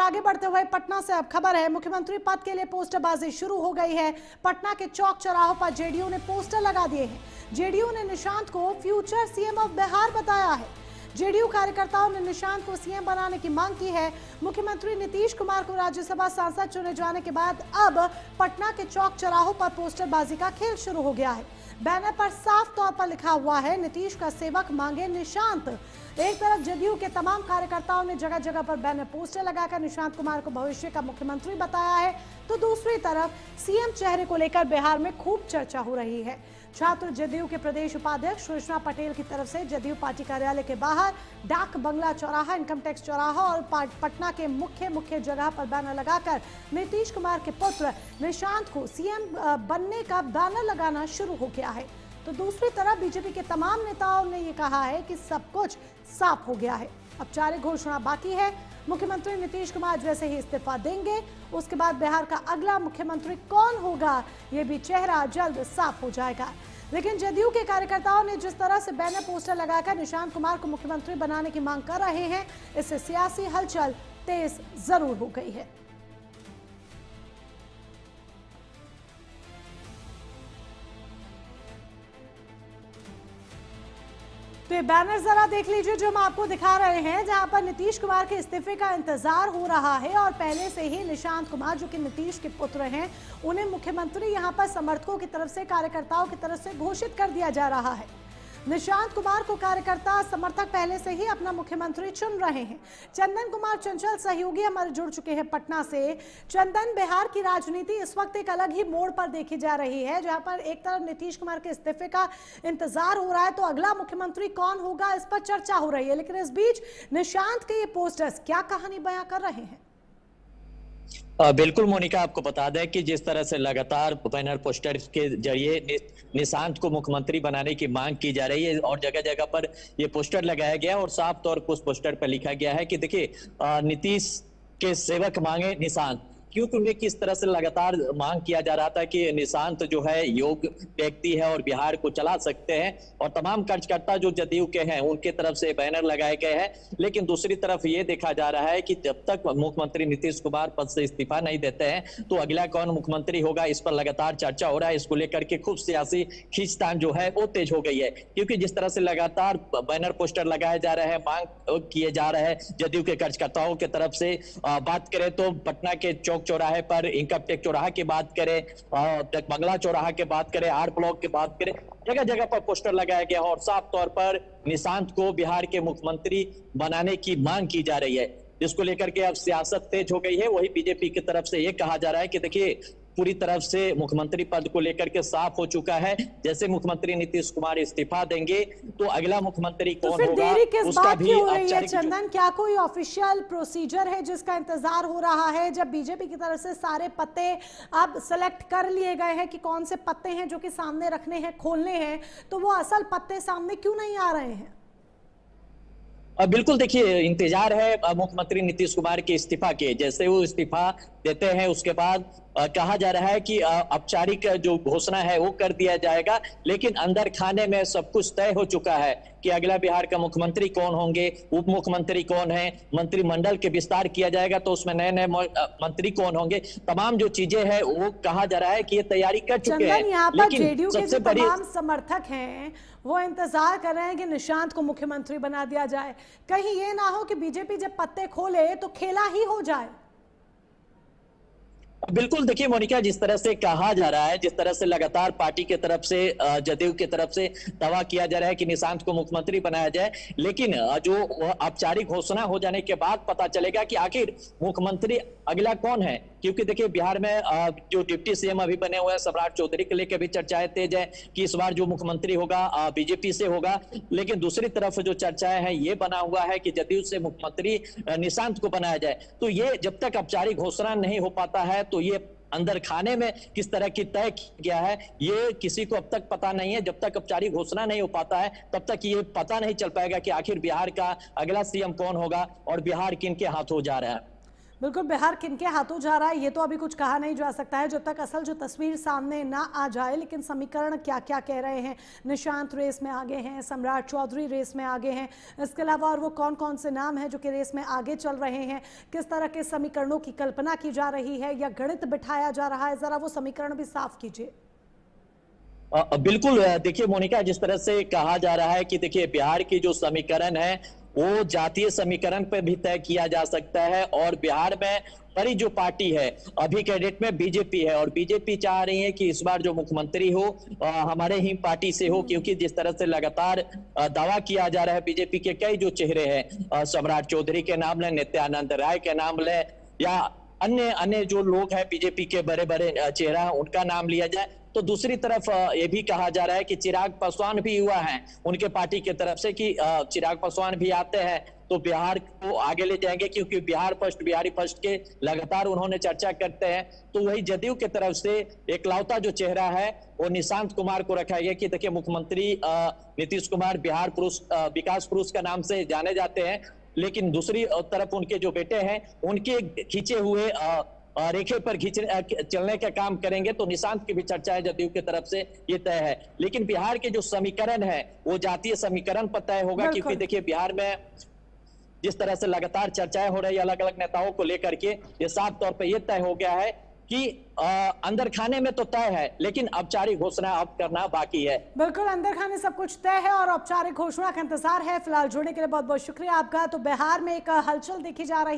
आगे बढ़ते हुए पटना से अब खबर है, मुख्यमंत्री पद के लिए पोस्टरबाजी शुरू हो गई है। पटना के चौक चौराहों पर जेडीयू ने पोस्टर लगा दिए हैं। जेडीयू ने निशांत को फ्यूचर सीएम ऑफ बिहार बताया है। जेडीयू कार्यकर्ताओं ने निशांत को सीएम बनाने की मांग की है। मुख्यमंत्री नीतीश कुमार को राज्यसभा सांसद चुने जाने के बाद अब पटना के चौक चौराहों पर पोस्टरबाजी का खेल शुरू हो गया है। बैनर पर साफ तौर पर लिखा हुआ है, नीतीश का सेवक मांगे निशांत। एक तरफ जदयू के तमाम कार्यकर्ताओं ने जगह जगह पर बैनर पोस्टर लगाकर निशांत कुमार को भविष्य का मुख्यमंत्री बताया है, तो दूसरी तरफ सीएम चेहरे को लेकर बिहार में खूब चर्चा हो रही है। छात्र जदयू के प्रदेश उपाध्यक्ष सुषमा पटेल की तरफ से जदयू पार्टी कार्यालय के बाहर डाक बंगला चौराहा, इनकम टैक्स चौराहा और पटना के मुख्य जगह पर बैनर लगाकर नीतीश कुमार के पुत्र निशांत को सीएम बनने का बैनर लगाना शुरू हो गया है। तो दूसरी तरफ बीजेपी के तमाम नेताओं ने ये कहा है कि सब कुछ साफ हो गया है। अब 4 घोषणा बाकी है। मुख्यमंत्री नीतीश कुमार जैसे ही इस्तीफा देंगे, उसके बाद बिहार का अगला मुख्यमंत्री कौन होगा, ये भी चेहरा जल्द साफ हो जाएगा। लेकिन जदयू के कार्यकर्ताओं ने जिस तरह से बैनर पोस्टर लगाकर निशांत कुमार को मुख्यमंत्री बनाने की मांग कर रहे हैं, इससे सियासी हलचल तेज जरूर हो गई है। तो ये बैनर जरा देख लीजिए जो हम आपको दिखा रहे हैं, जहां पर नीतीश कुमार के इस्तीफे का इंतजार हो रहा है और पहले से ही निशांत कुमार जो कि नीतीश के पुत्र हैं, उन्हें मुख्यमंत्री यहां पर समर्थकों की तरफ से, कार्यकर्ताओं की तरफ से घोषित कर दिया जा रहा है। निशांत कुमार को कार्यकर्ता समर्थक पहले से ही अपना मुख्यमंत्री चुन रहे हैं। चंदन कुमार चंचल सहयोगी हमारे जुड़ चुके हैं पटना से। चंदन, बिहार की राजनीति इस वक्त एक अलग ही मोड़ पर देखी जा रही है, जहां पर एक तरफ नीतीश कुमार के इस्तीफे का इंतजार हो रहा है, तो अगला मुख्यमंत्री कौन होगा इस पर चर्चा हो रही है। लेकिन इस बीच निशांत के ये पोस्टर्स क्या कहानी बयां कर रहे हैं? बिल्कुल मोनिका, आपको बता दें कि जिस तरह से लगातार बैनर पोस्टर के जरिए निशांत को मुख्यमंत्री बनाने की मांग की जा रही है और जगह जगह पर ये पोस्टर लगाया गया और साफ तौर पर उस पोस्टर पर लिखा गया है कि देखिए, नीतीश के सेवक मांगे निशांत। क्योंकि उन्हें किस तरह से लगातार मांग किया जा रहा था कि निशांत जो है योग्य व्यक्ति है और बिहार को चला सकते हैं, और तमाम कार्यकर्ता जो जदयू के हैं उनके तरफ से बैनर लगाए गए हैं। लेकिन दूसरी तरफ ये देखा जा रहा है कि जब तक मुख्यमंत्री नीतीश कुमार पद से इस्तीफा नहीं देते हैं तो अगला कौन मुख्यमंत्री होगा, इस पर लगातार चर्चा हो रहा है। इसको लेकर के खूब सियासी खींचतान जो है वो तेज हो गई है, क्योंकि जिस तरह से लगातार बैनर पोस्टर लगाए जा रहे हैं, मांग किए जा रहे हैं जदयू के कार्यकर्ताओं की तरफ से। बात करें तो पटना के चौक चौराहे पर, इनकम टैक्स चौराहा की बात करें, बंगला चौराहा की बात करें, आर ब्लॉक की बात करें, जगह जगह पर पोस्टर लगाया गया और साफ तौर पर निशांत को बिहार के मुख्यमंत्री बनाने की मांग की जा रही है, जिसको लेकर के अब सियासत तेज हो गई है। वही बीजेपी की तरफ से ये कहा जा रहा है कि देखिए, पूरी तरफ से मुख्यमंत्री पद को लेकर के साफ हो चुका है। जैसे मुख्यमंत्री नीतीश कुमार इस्तीफा देंगे तो अगला मुख्यमंत्री कौन होगा, देरी किस बात की हो रही है चंदन? क्या कोई ऑफिशियल प्रोसीजर है जिसका इंतजार हो रहा है, जब बीजेपी की तरफ से सारे पत्ते अब सेलेक्ट कर लिए गए हैं कि कौन से पत्ते हैं जो कि सामने रखने हैं, खोलने हैं, तो वो असल पत्ते सामने क्यों नहीं आ रहे हैं? बिल्कुल, देखिए, इंतजार है मुख्यमंत्री नीतीश कुमार के इस्तीफा के। जैसे वो इस्तीफा देते हैं उसके बाद कहा जा रहा है कि औपचारिक जो घोषणा है वो कर दिया जाएगा, लेकिन अंदर खाने में सब कुछ तय हो चुका है कि अगला बिहार का मुख्यमंत्री कौन होंगे, उप मुख्यमंत्री कौन है, मंत्रिमंडल के विस्तार किया जाएगा तो उसमें नए नए मंत्री कौन होंगे, तमाम जो चीजें हैं वो कहा जा रहा है कि ये तैयारी कर चुके हैं। यहाँ पर जेडीयू के जो तमाम समर्थक हैं वो इंतजार कर रहे हैं कि निशांत को मुख्यमंत्री बना दिया जाए। कहीं ये ना हो कि बीजेपी जब पत्ते खोले तो खेला ही हो जाए। बिल्कुल, देखिए मोनिका, जिस तरह से कहा जा रहा है, जिस तरह से लगातार पार्टी की तरफ से, जदयू की तरफ से दावा किया जा रहा है कि निशांत को मुख्यमंत्री बनाया जाए, लेकिन जो औपचारिक घोषणा हो जाने के बाद पता चलेगा कि आखिर मुख्यमंत्री अगला कौन है। क्योंकि देखिए, बिहार में जो डिप्टी सीएम अभी बने हुए हैं सम्राट चौधरी के लेकर भी चर्चाएं तेज है कि इस बार जो मुख्यमंत्री होगा बीजेपी से होगा। लेकिन दूसरी तरफ जो चर्चाएं हैं ये बना हुआ है कि जदयू से मुख्यमंत्री निशांत को बनाया जाए। तो ये जब तक औपचारिक घोषणा नहीं हो पाता है तो ये अंदर खाने में किस तरह की तय किया है ये किसी को अब तक पता नहीं है। जब तक औपचारिक घोषणा नहीं हो पाता है तब तक ये पता नहीं चल पाएगा कि आखिर बिहार का अगला सीएम कौन होगा और बिहार किन के हाथों जा रहा है। बिल्कुल, बिहार किनके हाथों जा रहा है ये तो अभी कुछ कहा नहीं जा सकता है जब तक असल जो तस्वीर सामने ना आ जाए। लेकिन समीकरण क्या क्या कह रहे हैं, निशांत रेस में आगे हैं, सम्राट चौधरी रेस में आगे हैं, इसके अलावा और वो कौन कौन से नाम हैं जो कि रेस में आगे चल रहे हैं, किस तरह के समीकरणों की कल्पना की जा रही है या गणित बिठाया जा रहा है, जरा वो समीकरण भी साफ कीजिए। बिल्कुल, देखिए मोनिका, जिस तरह से कहा जा रहा है कि देखिए बिहार की जो समीकरण है वो जातीय समीकरण पे भी तय किया जा सकता है, और बिहार में बड़ी जो पार्टी है अभी कैडेट में बीजेपी है, और बीजेपी चाह रही है कि इस बार जो मुख्यमंत्री हो हमारे ही पार्टी से हो, क्योंकि जिस तरह से लगातार दावा किया जा रहा है बीजेपी के कई जो चेहरे हैं, सम्राट चौधरी के नाम लें, नित्यानंद राय के नाम लें, या अन्य अन्य जो लोग हैं बीजेपी के बड़े बड़े चेहरा उनका नाम लिया जाए, तो दूसरी तरफ ये भी कहा जा रहा है कि चिराग पासवान भी हुआ है उनके पार्टी की तरफ से कि चिराग पासवान भी आते हैं तो बिहार को आगे ले जाएंगे, क्योंकि बिहार फर्स्ट, बिहारी फर्स्ट के लगातार उन्होंने चर्चा करते हैं। तो वही जदयू की तरफ से एकलौता जो चेहरा है वो निशांत कुमार को रखा गया कि देखिए मुख्यमंत्री नीतीश कुमार बिहार पुरुष, विकास पुरुष का नाम से जाने जाते हैं, लेकिन दूसरी तरफ उनके जो बेटे हैं उनके खींचे हुए रेखे पर चलने का काम करेंगे, तो निशांत की भी चर्चा है जदयू की तरफ से, ये तय है। लेकिन बिहार के जो समीकरण है वो जातीय समीकरण पर तय होगा, क्योंकि देखिए बिहार में जिस तरह से लगातार चर्चाएं हो रही है अलग अलग नेताओं को लेकर के, ये साफ तौर पर यह तय हो गया है कि अंदर खाने में तो तय है, लेकिन औपचारिक घोषणा अब करना बाकी है। बिल्कुल, अंदर खाने सब कुछ तय है और औपचारिक घोषणा का इंतजार है। फिलहाल जुड़ने के लिए बहुत बहुत शुक्रिया आपका। तो बिहार में एक हलचल देखी जा रही